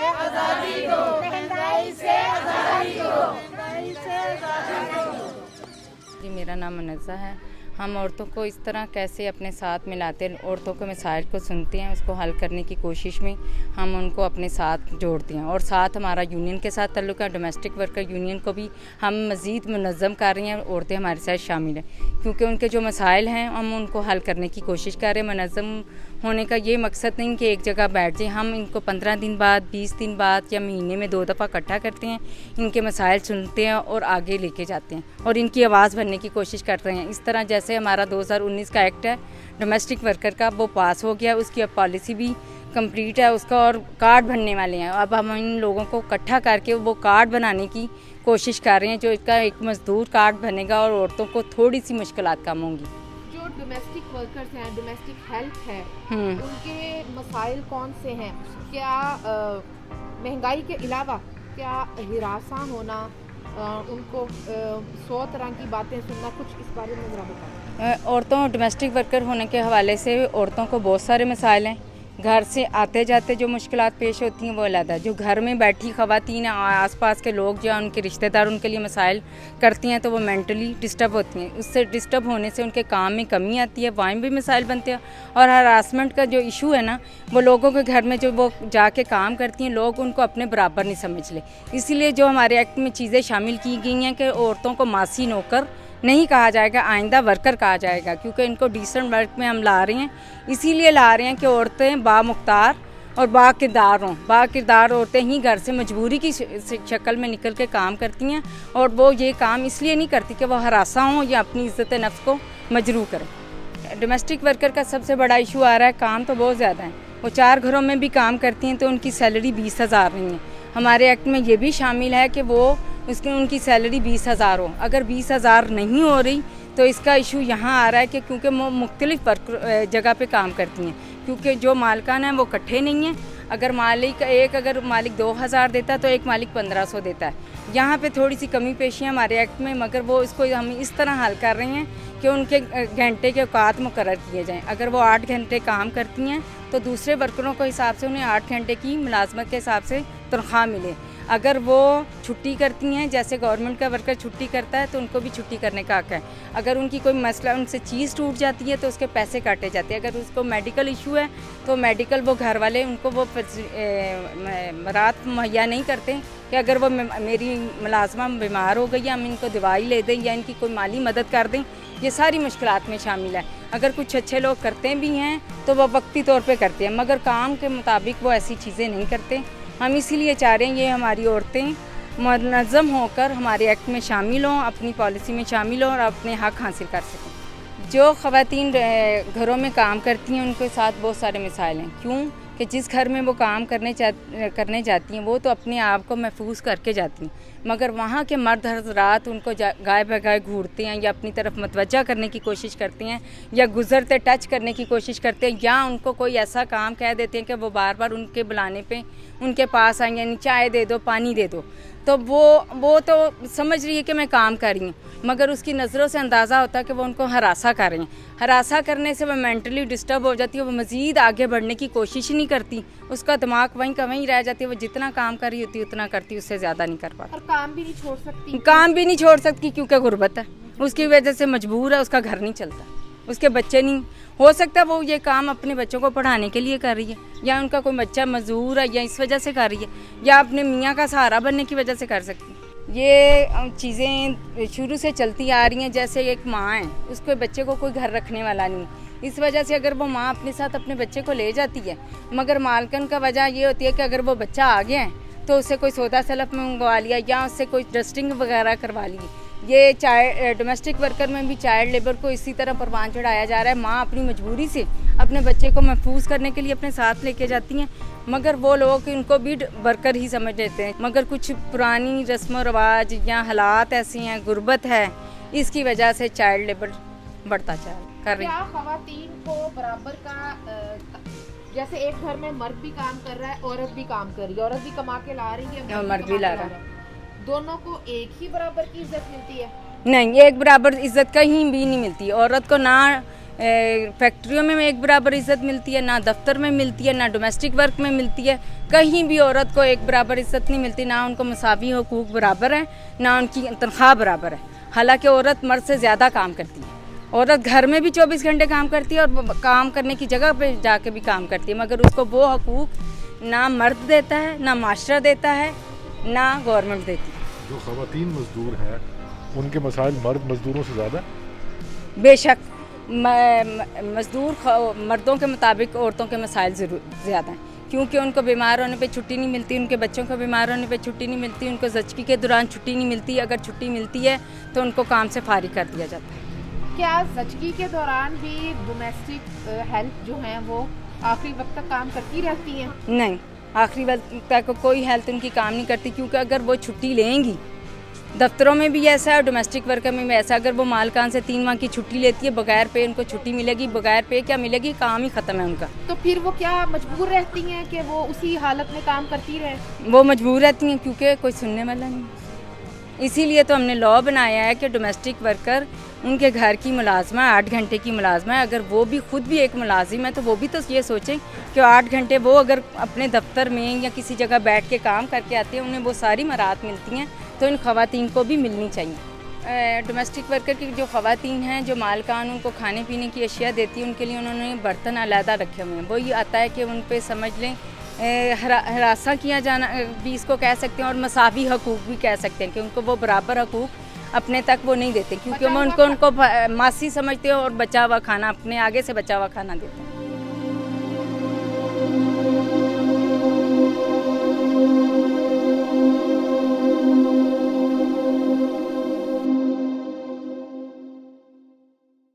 आजादी दो, महंगाई से आजादी दो, महंगाई से आजादी दो। जी, मेरा नाम मुनज़्ज़ा है। हम औरतों को इस तरह कैसे अपने साथ मिलाते हैं, औरतों के मसाइल को सुनते हैं, उसको हल करने की कोशिश में हम उनको अपने साथ जोड़ते हैं। और साथ हमारा यूनियन के साथ ताल्लुक़ है, डोमेस्टिक वर्कर यूनियन को भी हम मज़ीद मुनज़्ज़म कर रहे हैं, औरतें हमारे साथ शामिल हैं क्योंकि उनके जो मसाइल हैं हम उनको हल करने की कोशिश कर रहे हैं। मुनज़्ज़म होने का ये मकसद नहीं कि एक जगह बैठ जाए, हम इनको 15 दिन बाद, 20 दिन बाद या महीने में 2 दफ़ा इकट्ठा करते हैं, इनके मसाइल सुनते हैं और आगे लेके जाते हैं और इनकी आवाज़ बनने की कोशिश करते हैं। इस तरह जैसे हमारा 2019 का एक्ट है डोमेस्टिक वर्कर का, वो पास हो गया, उसकी अब पॉलिसी भी कंप्लीट है उसका और कार्ड बनने वाले हैं। अब हम इन लोगों को इकट्ठा करके वो कार्ड बनाने की कोशिश कर रहे हैं, जो इसका एक मजदूर कार्ड बनेगा और औरतों को थोड़ी सी मुश्किलात कम होंगी। जो डोमेस्टिक वर्कर्स हैं, डोमेस्टिक हेल्प है, उनके मसाइल कौन से हैं? क्या महंगाई के अलावा क्या हिरासा होना, उनको 100 तरह की बातें सुनना, कुछ इस बारे में ज़रा बताएं। औरतों डोमेस्टिक वर्कर होने के हवाले से औरतों को बहुत सारे मसाइल हैं। घर से आते जाते जो मुश्किलात पेश होती हैं वो अलग, जो घर में बैठी ख़वातीन आसपास के लोग या उनके रिश्तेदार उनके लिए मसाइल करती हैं तो वो मेंटली डिस्टर्ब होती हैं। उससे डिस्टर्ब होने से उनके काम में कमी आती है, वहाँ भी मसाइल बनते हैं। और हरासमेंट का जो इशू है ना, वो लोगों के घर में जो वो जाके काम करती हैं लोग उनको अपने बराबर नहीं समझ ले। इसीलिए जो हमारे एक्ट में चीज़ें शामिल की गई हैं कि औरतों को मासी नौकर नहीं कहा जाएगा, आइंदा वर्कर कहा जाएगा, क्योंकि इनको डिसेंट वर्क में हम ला रहे हैं। इसीलिए ला रहे हैं कि औरतें बामुख्तार और बाकिरदार हों। बाकिरदार औरतें ही घर से मजबूरी की शक्ल में निकल के काम करती हैं और वो ये काम इसलिए नहीं करती कि वो हरासा हों या अपनी इज़्ज़त नफ्स को मजरूह करें। डोमेस्टिक वर्कर का सबसे बड़ा इशू आ रहा है, काम तो बहुत ज़्यादा है। वो 4 घरों में भी काम करती हैं तो उनकी सैलरी 20,000 नहीं है। हमारे एक्ट में ये भी शामिल है कि वो उनकी सैलरी 20,000 हो। अगर 20,000 नहीं हो रही तो इसका इशू यहाँ आ रहा है कि क्योंकि वो मुख्तलिफ जगह पे काम करती हैं, क्योंकि जो मालिकान हैं वो इकट्ठे नहीं हैं। अगर मालिक 2,000 देता है तो एक मालिक 1,500 देता है। यहाँ पे थोड़ी सी कमी पेशी है हमारे एक्ट में, मगर वो इसको हम इस तरह हल कर रहे हैं कि उनके घंटे के औकात मुकर्रर किए जाएँ। अगर वो 8 घंटे काम करती हैं तो दूसरे वर्करों के हिसाब से उन्हें 8 घंटे की मुलाजमत के हिसाब से तनख्वाह मिले। अगर वो छुट्टी करती हैं, जैसे गवर्नमेंट का वर्कर छुट्टी करता है तो उनको भी छुट्टी करने का हक है। अगर उनकी कोई मसला, उनसे चीज़ टूट जाती है तो उसके पैसे काटे जाते हैं। अगर उसको मेडिकल इशू है तो मेडिकल वो घर वाले उनको वो राहत मुहैया नहीं करते कि अगर वो मेरी मुलाजमा बीमार हो गई हम इनको दवाई ले दें या इनकी कोई माली मदद कर दें। ये सारी मुश्किलात में शामिल है। अगर कुछ अच्छे लोग करते भी हैं तो वो वक्ती तौर पे करते हैं, मगर काम के मुताबिक वो ऐसी चीज़ें नहीं करते। हम इसीलिए चाह रहे हैं ये हमारी औरतें मुनज़्ज़म होकर हमारे एक्ट में शामिल हों, अपनी पॉलिसी में शामिल हों और अपने हक़ हासिल कर सकें। जो ख़वातीन घरों में काम करती हैं उनके साथ बहुत सारे मसाइल हैं। क्यों कि जिस घर में वो काम करने जाती हैं वो तो अपने आप को महफूज करके जाती हैं, मगर वहाँ के मर्द हज़रात उनको गाय बगाए घूरते हैं या अपनी तरफ मतवज्जा करने की कोशिश करते हैं या गुज़रते टच करने की कोशिश करते हैं या उनको कोई ऐसा काम कह देते हैं कि वो बार बार उनके बुलाने पे उनके पास आए, यानी चाय दे दो, पानी दे दो, तो वो तो समझ रही है कि मैं काम कर रही हूँ, मगर उसकी नज़रों से अंदाज़ा होता है कि वो उनको हरासा कर रही हैं। हरासा करने से वो मेंटली डिस्टर्ब हो जाती है, वो मज़ीद आगे बढ़ने की कोशिश ही नहीं करती, उसका दिमाग वहीं का वहीं रह जाती है। वो जितना काम कर रही होती है उतना करती, उससे ज़्यादा नहीं कर पाती। और काम भी नहीं छोड़ सकती। काम भी नहीं छोड़ सकती क्योंकि गुर्बत है, उसकी वजह से मजबूर है, उसका घर नहीं चलता, उसके बच्चे नहीं। हो सकता है वो ये काम अपने बच्चों को पढ़ाने के लिए कर रही है, या उनका कोई बच्चा मजदूर है या इस वजह से कर रही है, या अपने मियाँ का सहारा बनने की वजह से कर सकती है। ये चीज़ें शुरू से चलती आ रही हैं। जैसे एक माँ है, उसके बच्चे को कोई घर रखने वाला नहीं, इस वजह से अगर वो माँ अपने साथ अपने बच्चे को ले जाती है, मगर मालकन का वजह ये होती है कि अगर वो बच्चा आ गया है तो उससे कोई सौदा सलफ मंगवा लिया या उससे कोई डस्टिंग वगैरह करवा ली। ये डोमेस्टिक वर्कर में भी चाइल्ड लेबर को इसी तरह परवान चढ़ाया जा रहा है। माँ अपनी मजबूरी से अपने बच्चे को महफूज करने के लिए अपने साथ लेके जाती हैं, मगर वो लोग इनको भी वर्कर ही समझ लेते हैं। मगर कुछ पुरानी रस्म व रवाज या हालात ऐसी हैं, गुर्बत है, इसकी वजह से चाइल्ड लेबर बढ़ता कर रही है। क्या ख़वातीन को बराबर का, जैसे एक घर में मर्द भी काम कर रहा है, औरत भी काम कर रही है, औरत भी कमा के ला रही है, मर्द भी ला रहा है, दोनों को एक ही बराबर की इज्जत मिलती है? नहीं, एक बराबर इज्जत कहीं भी नहीं मिलती। औरत को ना फैक्ट्रियों में एक बराबर इज़्ज़त मिलती है, ना दफ्तर में मिलती है, ना डोमेस्टिक वर्क में मिलती है। कहीं भी औरत को एक बराबर इज़्ज़त नहीं मिलती, ना उनको मसावी हुकूक बराबर हैं, ना उनकी तनख्वाह बराबर है। हालांकि औरत मर्द से ज़्यादा काम करती है। औरत घर में भी 24 घंटे काम करती है और काम करने की जगह पे जाके भी काम करती है, मगर उसको वो हकूक़ ना मर्द देता है, ना माशरा देता है, ना गवर्नमेंट देती है। जो ख़वातीन मज़दूर हैं उनके मसाइल मर्द मज़दूरों से ज़्यादा? बेशक मज़दूर मर्दों के मुताबिक औरतों के मसाइल ज़रूर ज़्यादा हैं, क्योंकि उनको बीमार होने पे छुट्टी नहीं मिलती, उनके बच्चों को बीमार होने पे छुट्टी नहीं मिलती, उनको ज़चकी के दौरान छुट्टी नहीं मिलती। अगर छुट्टी मिलती है तो उनको काम से फारिग कर दिया जाता है। क्या ज़चगी के दौरान भी डोमेस्टिक हेल्प जो हैं वो आखिरी वक्त तक काम करती रहती हैं? नहीं, आखिरी वक्त तक कोई हेल्थ उनकी काम नहीं करती, क्योंकि अगर वो छुट्टी लेंगी, दफ्तरों में भी ऐसा है और डोमेस्टिक वर्कर में भी ऐसा, अगर वो मालकान से 3 माह की छुट्टी लेती है बगैर पे, उनको छुट्टी मिलेगी, बगैर पे क्या मिलेगी, काम ही ख़त्म है उनका। तो फिर वो क्या मजबूर रहती हैं कि वो उसी हालत में काम करती रहें? वो मजबूर रहती हैं क्योंकि कोई सुनने वाला नहीं। इसीलिए तो हमने लॉ बनाया है कि डोमेस्टिक वर्कर उनके घर की मुलाजमा 8 घंटे की मुलाजमा है। अगर वो भी खुद भी एक मुलाजिम है तो वो भी तो ये सोचें कि 8 घंटे वो अगर अपने दफ्तर में या किसी जगह बैठ के काम करके आते हैं, उन्हें वो सारी मराहत मिलती हैं, तो इन ख़वातीन को भी मिलनी चाहिए। डोमेस्टिक वर्कर की जो ख़वातीन हैं, जो मालकान उनको खाने पीने की अशिया देती है, उनके लिए उन्होंने बर्तन अलहदा रखे हुए हैं। वो ये आता है कि उन पर समझ लें हरासा किया जाना भी इसको कह सकते हैं, और मसावी हकूक़ भी कह सकते हैं कि उनको वो बराबर हकूक़ अपने तक वो नहीं देते, क्योंकि वो उनको मासी समझते हैं और बचा हुआ खाना अपने आगे से बचा हुआ खाना देते हैं।